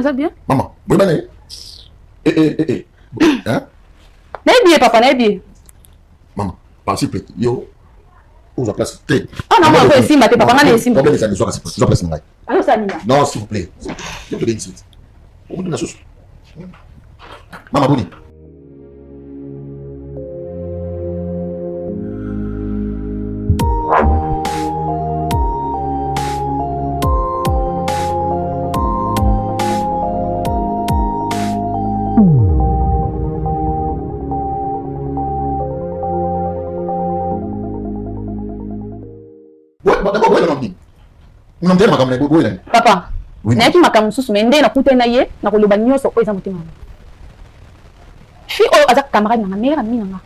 naza bien. Maman, vous allez. Hein? N'est bien, papa, n'est bien. Maman, par s'il vous plaît, yo. Où la place? Ah non, moi, je suis papa, maman, je suis combien d'années soit place n'aille? Alors, ça, Nina. Non, s'il vous plaît. Je te donne ici. Au bout de la sauce. Maman, Bouni. Papa, nayaki makambo susu mais nde nakute na ye nakoloba nyonso oyo eza motema na fi oyo aza camarade nanga meilleur ami nanga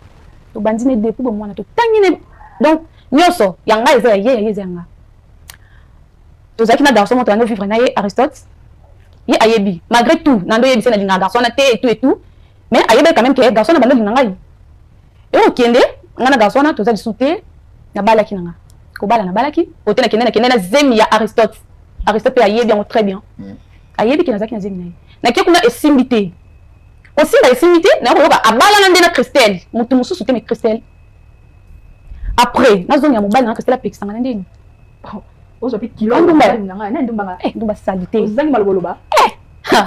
tobandi ne depuis bomwana totangi ne donc nyonso yanga eza ya ye eza yanga tozalaki na garçon moto yando vivre na ye Aristote ye ayebi malgré tout nando yebisa na linga garçon na te et tout mais ayebi quand même que garçon na bando linga ngai e okende nga na garçon na tozali souté na balaki nanga ko bala na balaki ote na kende na zemi ya Aristote Aristote ayebi yango très bien ayebi ki nazaki na zemi na ye na ki kuna esimbité osimba esimbité na koyoka abala na ndena Christelle mutu mususu te me Christelle après nazongi ya mobali na Christelle apekisanga na ndeni ozo pi kilo ndumba nanga na ndumba ndumba salité ozangi maloboloba la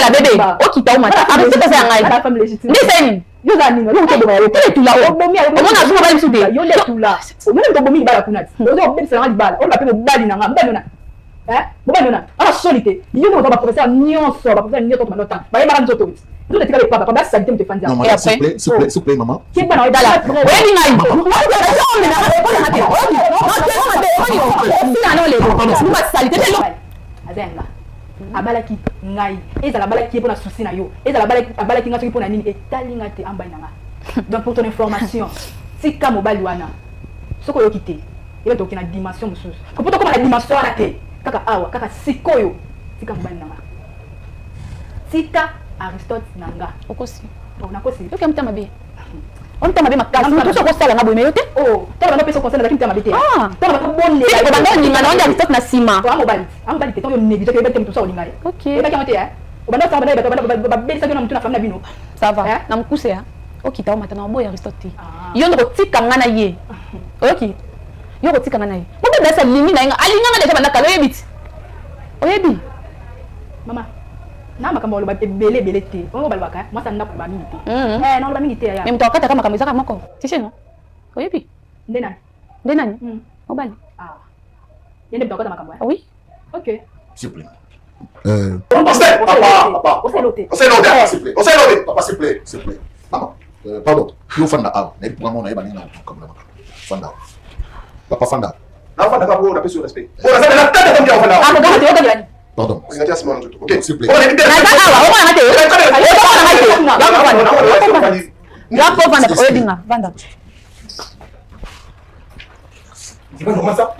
bébé okita o mata Aristote asa ngai la femme légitime ndiseni yo za ninga yo to boya yo tu la o omona azuma bali sude yo le tu la omona to bomi bala kunati ozo bebisa nanga libala o ba pe mobali nanga mbano na mobali na ala solité yo no ba professeur nyonso ba professeur nyonso to manota ba yeba nzoto wit nzoto tika le papa ba salité mte fanja et après s'il vous plaît maman qui bana o dala wedding night ndumba salité te lo azenga abalaki ngai ezala balaki pona souci na yo ezala balaki ngati pona nini etali ngati ambai nanga donc pour ton information tika mobali wana soko yo kité eba to kina dimension mususu ko poto koma na dimension wana te kaka awa kaka sikoyo tika mobali nanga tika Aristote nanga okosi ona kosi to kemta mabe on tama be makasi to so ko sala ngabo meyote tala na pesa conseil na kinta mabete tala na bonne ko bando ninga na Aristote na sima ko amobali te to yo néglige ke bete mtu sa olinga OK eba kama te obanda sa bana ba belisa na mtu na famille na bino ça va na mukuse ya okita o matana boy Aristote yo ndo tika ngana ye OK yo ko tika ngana ye mo be dasa limi na nga alinga nga deja banda kalo yebiti oyebi mama na makambo lo ba belé te on ba baka moi ça na ko ba mingi te na ba mingi te ya même to akata kama kameza kama ko tishe no oyebi ndena mobali yende ba kota makambo oui OK s'il vous plaît papa s'il vous plaît maman pardon yo fanda aw na pour moi na yeba nina comme fanda papa fanda na fanda ka bo na peso respect bo na na tata comme ya fanda pardon c'est un moment OK s'il vous plaît Comme ça,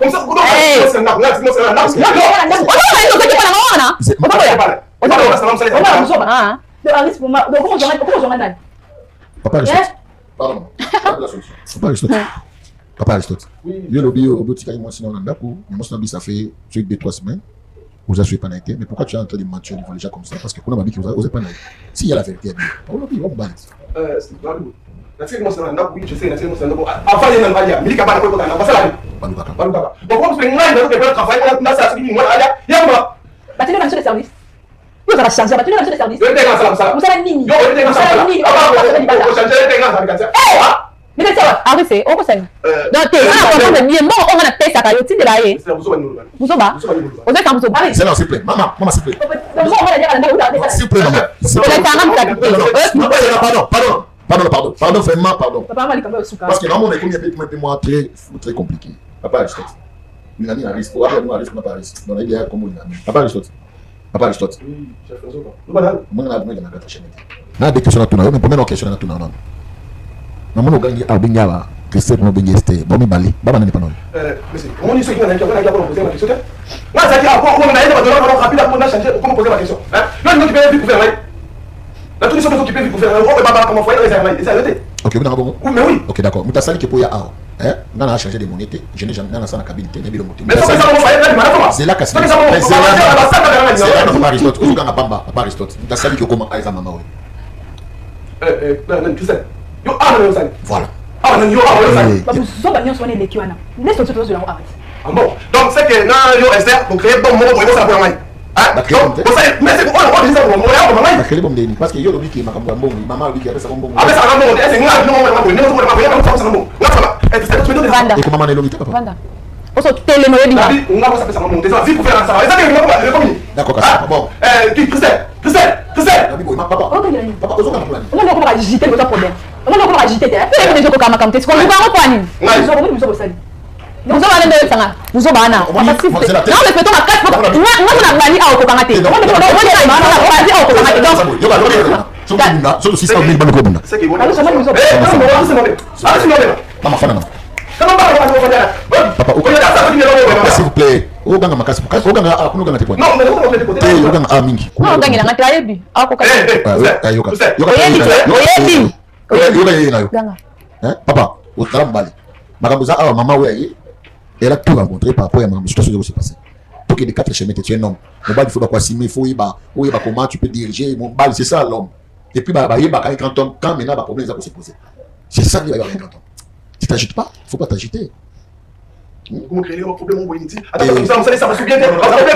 Papa Aristote. Yo lobi au boutique moi sinon on a pour moi ça fait 2-3 semaines. Vous avez pas été, mais pourquoi tu es en train de mentir devant les gens comme ça? Parce que qu'on a dit que vous avez pas été. S'il y a la vérité, on lobi on balance. C'est pas lui. Nafikiri mwa sana ndaku je sais nafikiri mwa sana ndaku afanye na ngalia milika bana kwa kana basala Balukaka bon comme c'est ngani ndaku kwa travail na sasa sibi mwa alia yamba batini na de service yo za changer batini na de service yo tenga sala musala nini yo tenga sala nini ko changer tenga sala kanza mais c'est ça arrêtez oko sala donc te na ko bien bon on a pesa ka yo tindela ye c'est vous soba musoba oza ka musoba c'est là s'il vous plaît maman s'il vous plaît s'il vous plaît pardon vraiment pardon parce que normalement on est combien très compliqué papa Aristote il a mis un risque papa Aristote dans l'idée comme on papa Aristote oui chef François moi na gata chaîne na des questions na mais première question na tuna non na mono gangi abinyaba Christelle no bengeste bomi bali baba nani panoni monsieur on dit ce qui on a pour poser ma question moi ça dit on a été pas rapide pour changer comment poser ma question hein là nous qui peut vite faire là tous les choses qui peuvent vite faire on peut pas comment faire les arrêter OK vous n'avez pas mais oui OK d'accord mutasali ke poya a hein nana changer de monnaie je n'ai jamais dans sa capacité ne bilo moto mais ça comment faire là c'est là que c'est ça C'est pas Aristote. Où est-ce pas Aristote? Tu as salué comment Aïsa maman. Christelle. Yo, ah, non, ça. Voilà. Ah, non, yo, ah, ça. Babu, so ba nyonso wana eleki wana. Laisse tout de la arrête. Ah bon. Donc c'est que non, yo Esther, pour créer bon moment pour ça pour moi. Ah, mais c'est pour on dit ça pour moi, maman. La clé bombe parce que yo lobi qui makambo mbongo, maman lobi qui a ça bombo. Ah, mais ça va bon, c'est ngala non maman, non maman, ça bon. Ngala. Et c'est tu me donnes. Vanda. Et comment maman est lobi papa? Vanda. Oso télé no yebi. David, on va ça monter ça vie pour faire ça. Et ça que comme d'accord, bon. Christelle. Papa. Papa, ozo kana plan. On va comment agiter votre problème. On va comment agiter t'es. Télé déjà ko kama kamte. Ko ngwa ko ani. Nous sommes sali. Vous avez un sanga. Vous avez un. Non, mais peut-on la casse. Moi, on a bani à okokangate. On a bani à okokangate. Donc, yo ba lobi. So si ça mi bano ko bunda. C'est que bon. Mama fana na. Papa, s'il vous plaît. Oganga makasi. Oganga akuno ganga tepo. Non, mais on est côté. Oganga amingi. non, gangela ngata yebi. Akokangate. Yoka. Oyebi. Ganga. Hein? Papa, au travail mbali. Makambuza awa mama wewe. Elle a tout rencontré par rapport à ma situation qui s'est passée. Pour que les quatre chemins tu es un homme. Mon bal il faut pas s'aimer, il faut y comment tu peux diriger. Mon bal c'est ça l'homme. Et puis bah quand homme quand maintenant bah problème ça peut se poser. C'est ça qui va y avoir un grand homme. Tu t'agites pas, il faut pas t'agiter. Comment créer un problème au Haïti? Attends, ça va se bien. Problème,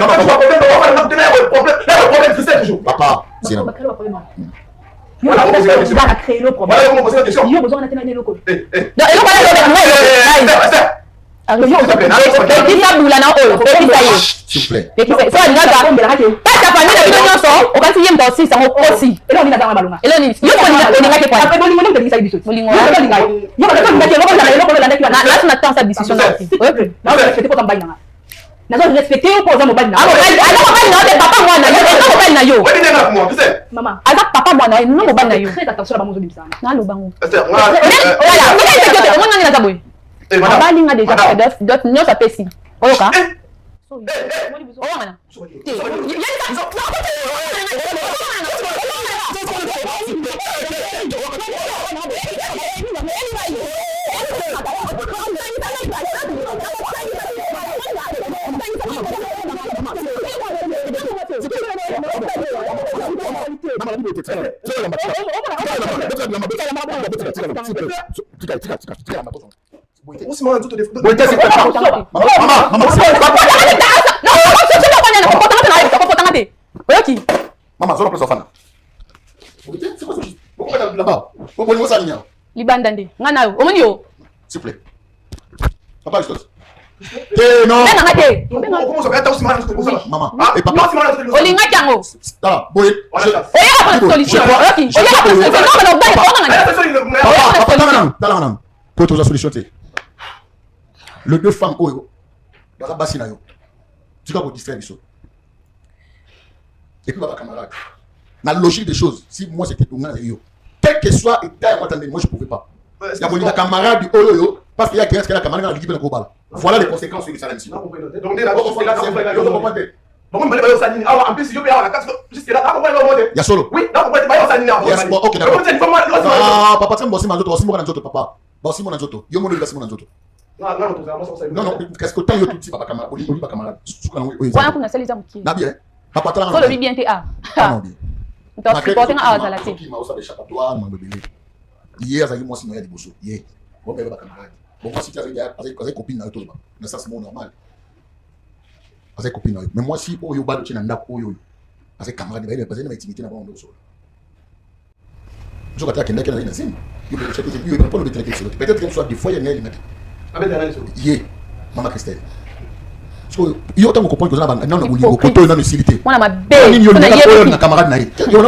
c'est toujours. Papa, c'est non. On a créé le problème. Voilà comment poser la question. Il y a besoin d'atteindre le code. Donc, et donc, S'il vous plaît. Maman, papa moi na non mobile na yo. Très attention à maman zobimisa. Na lo bango. Voilà. Abalinga déjà d'autres nyos apesi. Oyoka. Maman, solo plus ofana. C'est quoi ça? Pourquoi là-bas? Pourquoi vous ça n'y a? Libandande. Ngana yo. Omoni yo. S'il vous plaît. Papa, je t'ose. Non. Comment ça va être aussi mal? Maman. Et papa. Olinga kango. Ah, boy. Oya pas de solution. Oki. Oya pas de solution. Non, Papa, pour trouver la solution, le deux femmes, dans la bassine, tu vas vous distraire les choses. Et puis, ma camarade, dans la logique des choses, si moi c'était pour moi, quel que soit l'état, moi je ne pouvais pas. Il y a mon camarade, parce qu'il y a quelqu'un qui a camarade qui a global. Voilà les conséquences de ça là-dessus. Donc, en plus, si je peux avoir la carte, jusqu'à là, il y a solo. Oui, là, ok, d'accord. Ah, papa, tu m'as dit, aussi, mon papa. Aussi, mon anzoto. Yo, mon aussi, mon anzoto. Non, qu'est-ce que tu as eu tout petit, papa, camarade? Oli, papa, camarade. Voilà, on a celle là qui. Nabi, papa, tu as solo bien te a. Non, bien. Donc, tu portes un à la tête. Hier, j'ai moi, sinon, il y a des bossos. Hier, bon, papa, camarade. Bon, si tu as une copine, ça c'est normal. Avec copine, mais moi si au yoba de Chinanda, avec camarade, il va passer une intimité dans le sol. Je vais attaquer quelqu'un dans la scène. Il peut pas le traiter sur peut-être qu'il soit des fois il y a une avec maman Christelle. Parce que il y a autant de comprendre que ça non au côté dans l'utilité. On a ma belle. On a camarade naïf. Il y a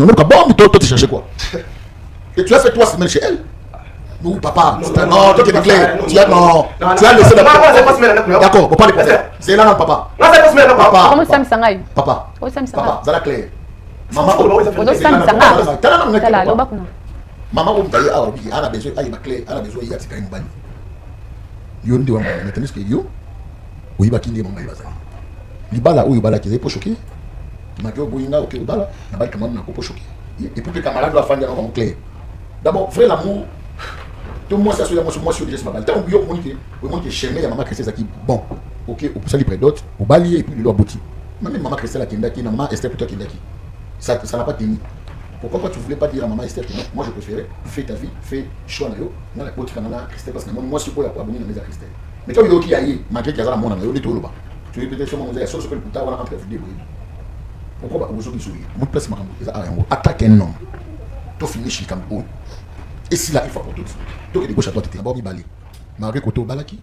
un bon toi tu cherches quoi? Et tu as fait 3 semaines chez elle. Non, papa, non, tu es clair. Tu as laissé la. D'accord, on parle de ça. C'est là, non, papa. Papa. Comment ça me sangai? Papa. Comment ça me sangai? Papa, c'est la claire. Maman, maman, on t'a dit, ah, oui, elle a besoin, elle a clé, elle a besoin, il y a un bani. Yon dit, maintenant, ce que yo, oui, bah, qui n'est pas mal. Libala, ou Libala, qui est pas choqué. Madio, Boyina, ok, Libala, n'a pas comment n'a pas choqué. Et pour que les camarades doivent faire un clair. D'abord, frère l'amour. Tout moi ça sur moi sur les maman. Tant que on qui chemin ya maman Christelle qui bon. OK, on peut ça lui près d'autres, on balayer et puis le bouti. Même maman Christelle a Kendaki, maman Esther plutôt Kendaki. Ça n'a pas tenu. Pourquoi tu ne voulais pas dire à maman Esther que non, moi je préférais, fais ta vie, fais choix, moi la pote Christelle, parce que moi je suis pour la abonner dans les Christelle. Mais toi, il y a qui malgré qu'il y a la monnaie, il y a tu es peut-être sur mon zèle, sur ce que le putain, on a entre vidéos. Pourquoi vous autres sourire? Mon place, attaque un homme. Tu finis chez le Cameroun. Et si là, il faut pour tout. Donc, il y a des gauches à toi, tu es d'abord mis balé. Malgré que tu es au balaki,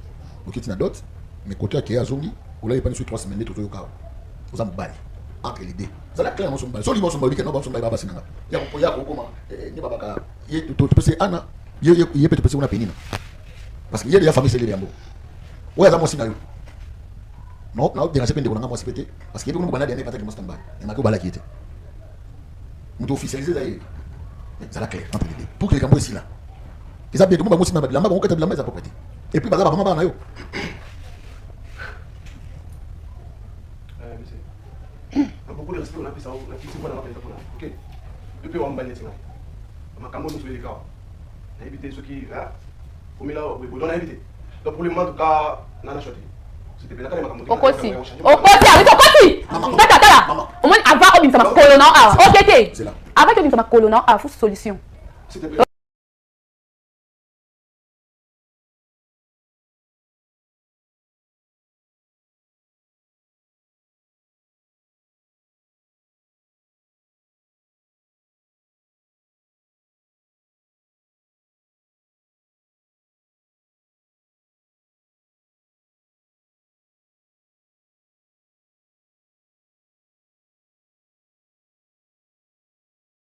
tu es d'autres, mais quand tu es à Zongi, ou là, il n'y a pas de 3 semaines, tu es au cas. Vous avez balé. Entre les deux. Ça la clé, on s'en bat. Si on s'en bat, on s'en bat, il y a comment. Il y a pas tu peux se Anna, il y a peut-être une pénine. Parce qu'il y a des familles, c'est les biambos. Ouais, ça m'a aussi. Non, non, déranger peine de qu'on a moi pété parce qu'il y a beaucoup de banades pas que moi stand by. Et ma go bala qui était. On doit officialiser d'ailleurs. Ça la clé entre les deux. Pour que les Camerounais ici là. Ils ont bien tout le monde aussi la main on de la main ça peut prêter. Et puis bazar vraiment ba na yo. Beaucoup de respect on a pris ça on a quitté quoi dans la peine OK. Depuis on va ça. Ma Cameroun sur les cas. On a évité ceux qui là. Au milieu là on a évité. Donc pour le moment en tout cas on a choisi. Okosi arrête Okosi tata au moins avant on dit ça ma colonne avant que tu dis ça ma colonne faut solution.